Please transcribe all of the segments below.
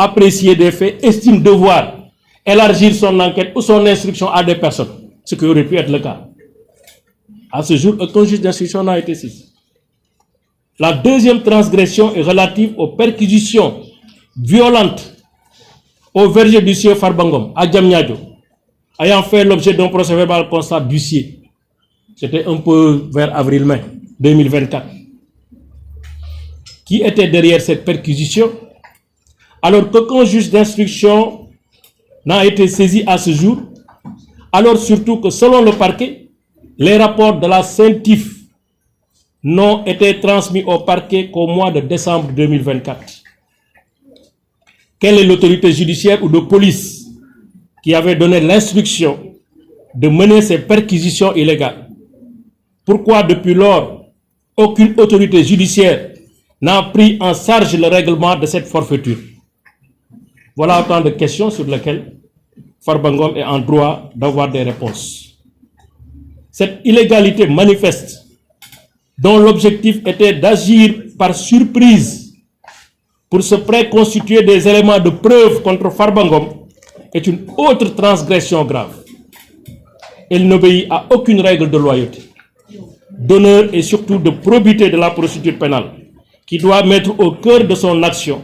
apprécié des faits, estime devoir élargir son enquête ou son instruction à des personnes, ce qui aurait pu être le cas. À ce jour, aucun juge d'instruction n'a été saisi. La deuxième transgression est relative aux perquisitions violentes au verger du sieur Farbangom, à Diamniadio, ayant fait l'objet d'un procès-verbal constat d'huissier. C'était un peu vers avril-mai 2024. Qui était derrière cette perquisition? Alors qu'aucun juge d'instruction n'a été saisi à ce jour, alors surtout que selon le parquet, les rapports de la CENTIF n'ont été transmis au parquet qu'au mois de décembre 2024. Quelle est l'autorité judiciaire ou de police qui avait donné l'instruction de mener ces perquisitions illégales? Pourquoi depuis lors, aucune autorité judiciaire n'a pris en charge le règlement de cette forfaiture? Voilà autant de questions sur lesquelles Farbangom est en droit d'avoir des réponses. Cette illégalité manifeste, dont l'objectif était d'agir par surprise pour se préconstituer des éléments de preuve contre Farbangom, est une autre transgression grave. Elle n'obéit à aucune règle de loyauté, d'honneur et surtout de probité de la procédure pénale, qui doit mettre au cœur de son action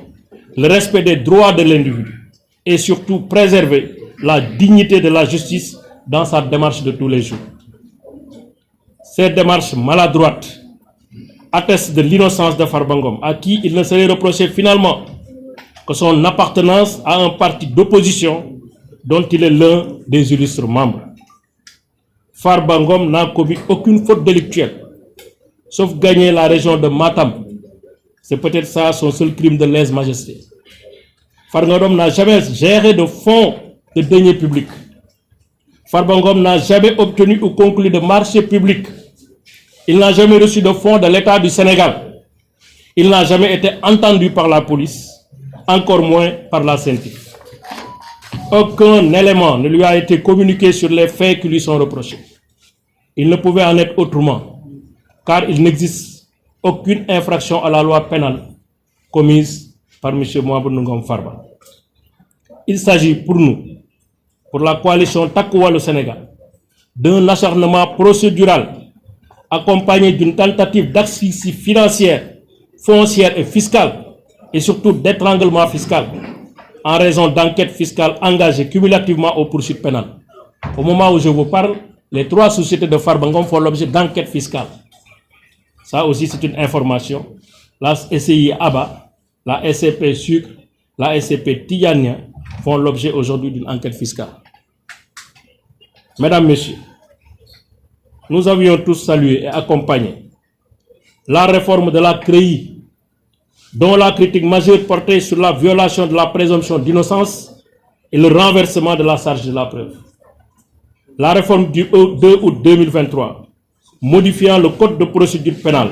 le respect des droits de l'individu et surtout préserver la dignité de la justice dans sa démarche de tous les jours. Ces démarches maladroites attestent de l'innocence de Farbangom, à qui il ne serait reproché finalement que son appartenance à un parti d'opposition dont il est l'un des illustres membres. Farbangom n'a commis aucune faute délictuelle, sauf gagner la région de Matam. C'est peut-être ça son seul crime de lèse-majesté. Farbangom n'a jamais géré de fonds de deniers publics. Farbangom n'a jamais obtenu ou conclu de marché public. Il n'a jamais reçu de fonds de l'État du Sénégal. Il n'a jamais été entendu par la police, encore moins par la CENTIF. Aucun élément ne lui a été communiqué sur les faits qui lui sont reprochés. Il ne pouvait en être autrement, car il n'existe aucune infraction à la loi pénale commise par M. Mouhamadou Ngom Farba. Il s'agit pour nous, pour la coalition Takuwa le Sénégal, d'un acharnement procédural accompagné d'une tentative d'asphyxie financière, foncière et fiscale, et surtout d'étranglement fiscal, en raison d'enquêtes fiscales engagées cumulativement aux poursuites pénales. Au moment où je vous parle, les 3 sociétés de Farbangom font l'objet d'enquêtes fiscales. Ça aussi, c'est une information. La SCI ABA, la SCP Sucre, la SCP Tiyania font l'objet aujourd'hui d'une enquête fiscale. Mesdames, Messieurs, nous avions tous salué et accompagné la réforme de la CREI, dont la critique majeure portait sur la violation de la présomption d'innocence et le renversement de la charge de la preuve. La réforme du 2 août 2023, modifiant le code de procédure pénale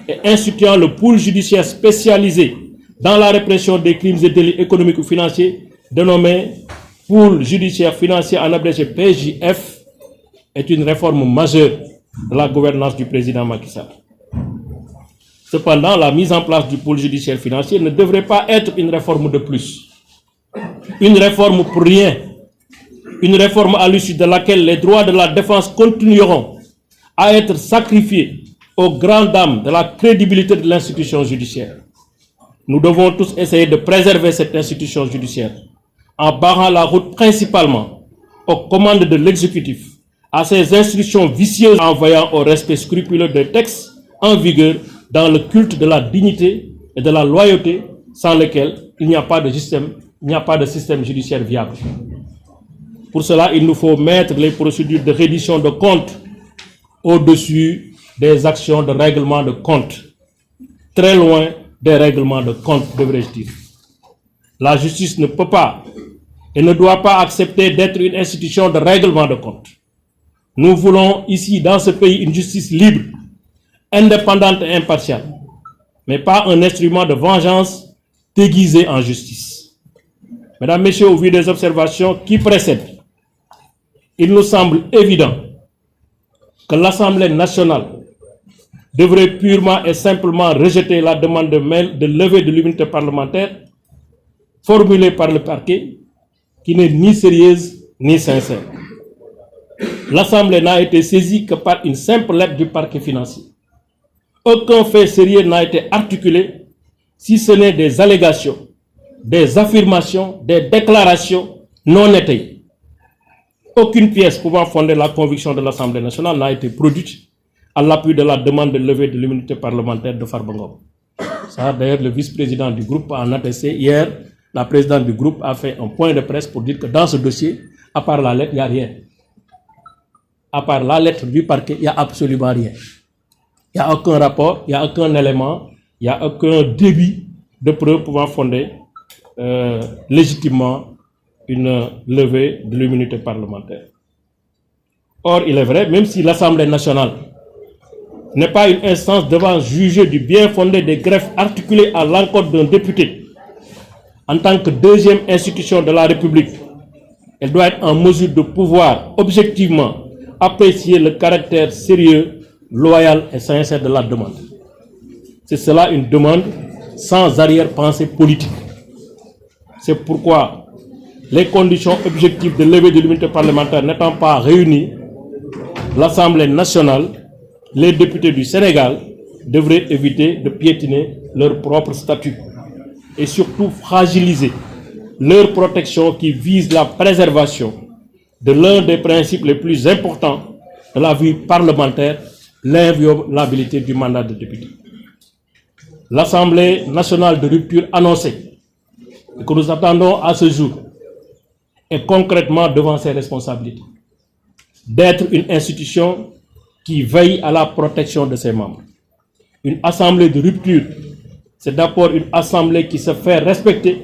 et instituant le pôle judiciaire spécialisé dans la répression des crimes et délits économiques ou financiers, dénommé pôle judiciaire financier en abrégé PJF, est une réforme majeure de la gouvernance du président Macky Sall. Cependant, la mise en place du pôle judiciaire financier ne devrait pas être une réforme de plus. Une réforme pour rien. Une réforme à l'issue de laquelle les droits de la défense continueront à être sacrifiés aux grandes dames de la crédibilité de l'institution judiciaire. Nous devons tous essayer de préserver cette institution judiciaire en barrant la route principalement aux commandes de l'exécutif, à ces instructions vicieuses envoyant au respect scrupuleux des textes en vigueur dans le culte de la dignité et de la loyauté sans lesquels il n'y a pas de système judiciaire viable. Pour cela, il nous faut mettre les procédures de reddition de comptes au-dessus des actions de règlement de compte. Très loin des règlements de compte, devrais-je dire. La justice ne peut pas et ne doit pas accepter d'être une institution de règlement de compte. Nous voulons ici, dans ce pays, une justice libre, indépendante et impartiale, mais pas un instrument de vengeance déguisé en justice. Mesdames, Messieurs, au vu des observations qui précèdent, il nous semble évident que l'Assemblée nationale devrait purement et simplement rejeter la demande de levée de l'immunité parlementaire formulée par le parquet qui n'est ni sérieuse ni sincère. L'Assemblée n'a été saisie que par une simple lettre du parquet financier. Aucun fait sérieux n'a été articulé, si ce n'est des allégations, des affirmations, des déclarations non étayées. Aucune pièce pouvant fonder la conviction de l'Assemblée nationale n'a été produite à l'appui de la demande de levée de l'immunité parlementaire de Farba Ngom. Ça, d'ailleurs, le vice-président du groupe a en attesté. Hier, la présidente du groupe a fait un point de presse pour dire que dans ce dossier, à part la lettre, il n'y a rien. À part la lettre du parquet, il n'y a absolument rien. Il n'y a aucun rapport, il n'y a aucun élément, il n'y a aucun début de preuve pouvant fonder légitimement une levée de l'immunité parlementaire. Or, il est vrai, même si l'Assemblée nationale n'est pas une instance devant juger du bien fondé des greffes articulées à l'encontre d'un député, en tant que deuxième institution de la République, elle doit être en mesure de pouvoir objectivement apprécier le caractère sérieux, loyal et sincère de la demande. C'est cela une demande sans arrière-pensée politique. C'est pourquoi les conditions objectives de levée de l'immunité parlementaire n'étant pas réunies, l'Assemblée nationale, les députés du Sénégal devraient éviter de piétiner leur propre statut et surtout fragiliser leur protection qui vise la préservation de l'un des principes les plus importants de la vie parlementaire, l'inviolabilité du mandat de député. L'Assemblée nationale de rupture annoncée, et que nous attendons à ce jour, est concrètement devant ses responsabilités, d'être une institution qui veille à la protection de ses membres. Une assemblée de rupture, c'est d'abord une assemblée qui se fait respecter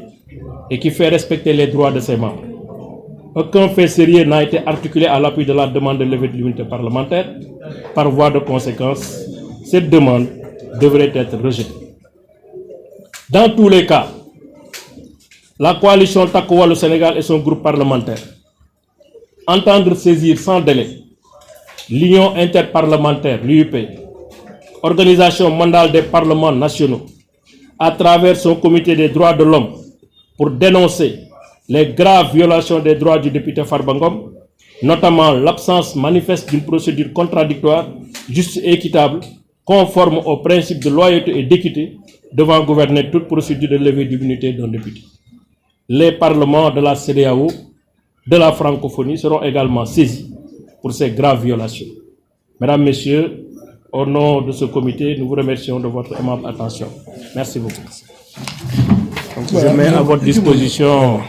et qui fait respecter les droits de ses membres. Aucun fait sérieux n'a été articulé à l'appui de la demande de levée de l'immunité parlementaire. Par voie de conséquence, cette demande devrait être rejetée. Dans tous les cas, la coalition Takku Wallu Sénégal et son groupe parlementaire entendre saisir sans délai l'Union interparlementaire, l'UIP, organisation mondiale des parlements nationaux, à travers son comité des droits de l'homme, pour dénoncer les graves violations des droits du député Farba Ngom, notamment l'absence manifeste d'une procédure contradictoire, juste et équitable, conforme aux principes de loyauté et d'équité, devant gouverner toute procédure de levée d'immunité d'un député. Les parlements de la CEDEAO, de la francophonie seront également saisis pour ces graves violations. Mesdames, Messieurs, au nom de ce comité, nous vous remercions de votre aimable attention. Merci beaucoup. Donc, je mets à votre disposition